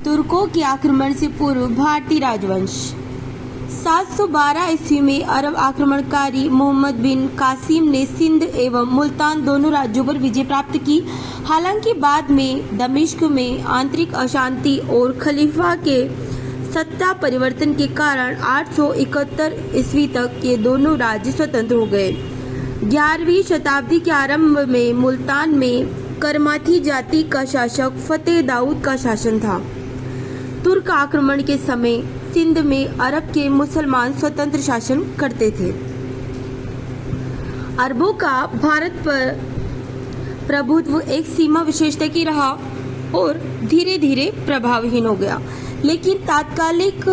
तुर्कों के आक्रमण से पूर्व भारतीय राजवंश। 712 ईस्वी में अरब आक्रमणकारी मोहम्मद बिन कासिम ने सिंध एवं मुल्तान दोनों राज्यों पर विजय प्राप्त की। हालांकि बाद में दमिश्क में आंतरिक अशांति और खलीफा के सत्ता परिवर्तन के कारण 871 ईस्वी तक ये दोनों राज्य स्वतंत्र हो गए। 11वीं शताब्दी के आरंभ में मुल्तान में करमाथी जाति का शासक फतेह दाऊद का शासन था। तुर्क आक्रमण के समय सिंध में अरब के मुसलमान स्वतंत्र शासन करते थे। अरबों का भारत पर प्रभुत्व एक सीमा विशेष तक ही रहा और धीरे धीरे प्रभावहीन हो गया। लेकिन तात्कालिक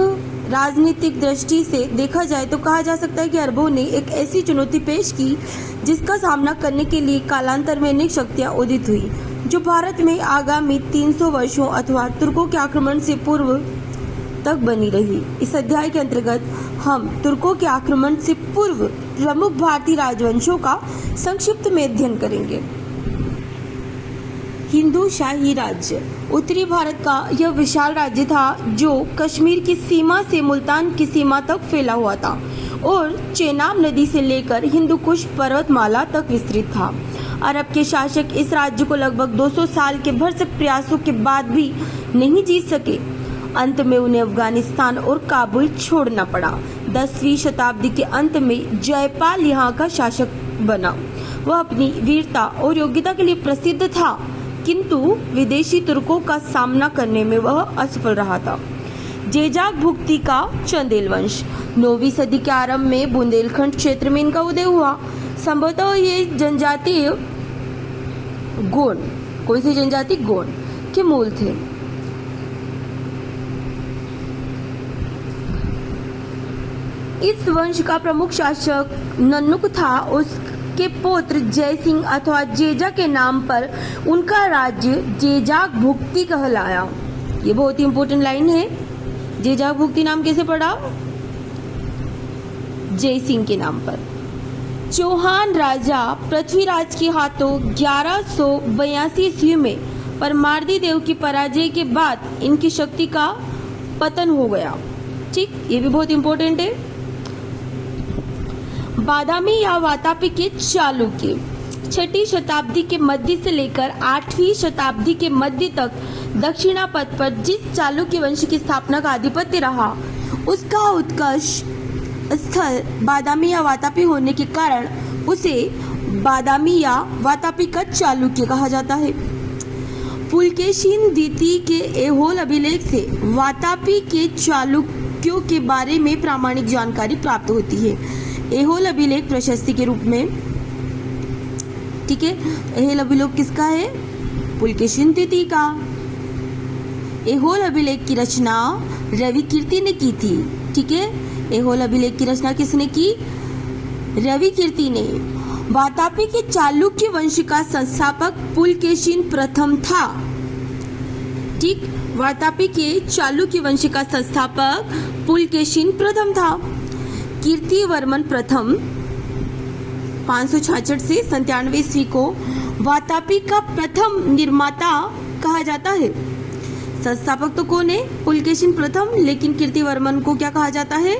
राजनीतिक दृष्टि से देखा जाए तो कहा जा सकता है कि अरबों ने एक ऐसी चुनौती पेश की जिसका सामना करने के लिए कालांतर में अनेक शक्तियां उदित हुई, जो भारत में आगामी 300 वर्षों अथवा तुर्कों के आक्रमण से पूर्व तक बनी रही। इस अध्याय के अंतर्गत हम तुर्कों के आक्रमण से पूर्व प्रमुख भारतीय राजवंशों का संक्षिप्त में अध्ययन करेंगे। हिंदू शाही राज्य। उत्तरी भारत का यह विशाल राज्य था जो कश्मीर की सीमा से मुल्तान की सीमा तक फैला हुआ था और चेनाब नदी से लेकर हिंदू कुश पर्वतमाला तक विस्तृत था। अरब के शासक इस राज्य को लगभग 200 साल के भरसक प्रयासों के बाद भी नहीं जीत सके। अंत में उन्हें अफगानिस्तान और काबुल छोड़ना पड़ा। 10वीं शताब्दी के अंत में जयपाल यहाँ का शासक बना। वह अपनी वीरता और योग्यता के लिए प्रसिद्ध था, किंतु विदेशी तुर्कों का सामना करने में वह असफल रहा था। जेजाक भुक्ति का चंदेल वंश। 9वीं सदी के आरंभ में बुंदेलखंड क्षेत्र में इनका उदय हुआ। संभवतः ये जनजाति गोंड, कौन सी जनजाति? गोंड के मूल थे। इस वंश का प्रमुख शासक नन्नुक था। उसके पौत्र जय सिंह अथवा जेजा के नाम पर उनका राज्य जेजाक भुक्ति कहलाया। ये बहुत ही इंपॉर्टेंट लाइन है। जेजाक भुक्ति नाम कैसे पड़ा? जय सिंह के नाम पर। चौहान राजा पृथ्वीराज के हाथों 1182 ईस्वी में परमार्दी देव की पराजय के बाद इनकी शक्ति का पतन हो गया। ठीक, ये भी बहुत इंपॉर्टेंट है। बादामी या वातापी के चालुक्य। 6ठी शताब्दी के मध्य से लेकर 8वीं शताब्दी के मध्य तक दक्षिणापथ पर जिस चालुक्य वंश की स्थापना का आधिपत्य रहा, उसका उत्कर्ष स्थल बादामी या वातापी होने के कारण उसे बादामी या वातापी का चालुक्य कहा जाता है। पुलकेशिन द्वितीय के ऐहोल अभिलेख से वातापी के चालुक्यों के बारे में प्रामाणिक जानकारी प्राप्त होती है। ऐहोल अभिलेख प्रशस्ति के रूप में, ठीक है। ऐहोल अभिलेख किसका है? पुलकेशिन द्वितीय का। ऐहोल अभिलेख की रचना रवि कीर्ति ने की थी, ठीक है। ऐहोल अभिलेख की रचना किसने की? रवि कीर्ति ने। वातापी के चालुक्य वंश का संस्थापक पुलकेशिन प्रथम था। ठीक, वातापी के चालुक्य वंश का संस्थापक पुलकेशिन प्रथम था। कीर्तिवर्मन प्रथम 566 से 97 ईस्वी को वातापी का प्रथम निर्माता कहा जाता है। संस्थापक तो कौन है? पुलकेशिन प्रथम, लेकिन कीर्तिवर्मन को क्या कहा जाता है?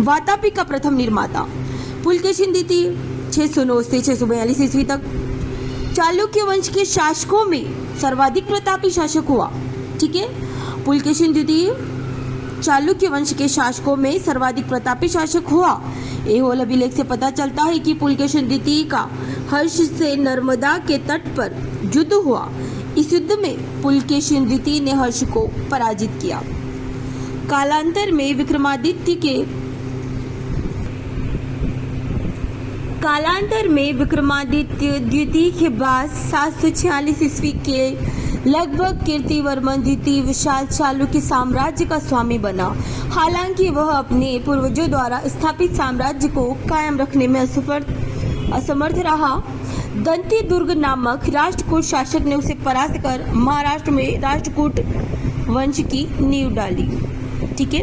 वातापी का प्रथम निर्माता। पुलकेशिन द्वितीय 609 से 642 ईस्वी तक चालुक्य वंश के शासकों में सर्वाधिक प्रतापी शासक हुआ। ठीक है, पुलकेशिन द्वितीय चालुक्य वंश के शासकों में सर्वाधिक प्रतापी शासक हुआ। ऐहोल अभिलेख से पता चलता है कि पुलकेशिन द्वितीय का हर्ष से नर्मदा के तट पर युद्ध हुआ। इस युद्ध में पुलकेशिन द्वितीय ने हर्ष को पराजित किया। कालांतर में विक्रमादित्य द्वितीय के बाद 746 ईस्वी के लगभग कीर्तिवर्मन द्वितीय विशाल चालुक्य साम्राज्य का स्वामी बना। हालांकि वह अपने पूर्वजों द्वारा स्थापित साम्राज्य को कायम रखने में असमर्थ रहा। दंती दुर्ग नामक राष्ट्रकूट शासक ने उसे परास्त कर महाराष्ट्र में राष्ट्रकूट वंश की नींव डाली। ठीक है।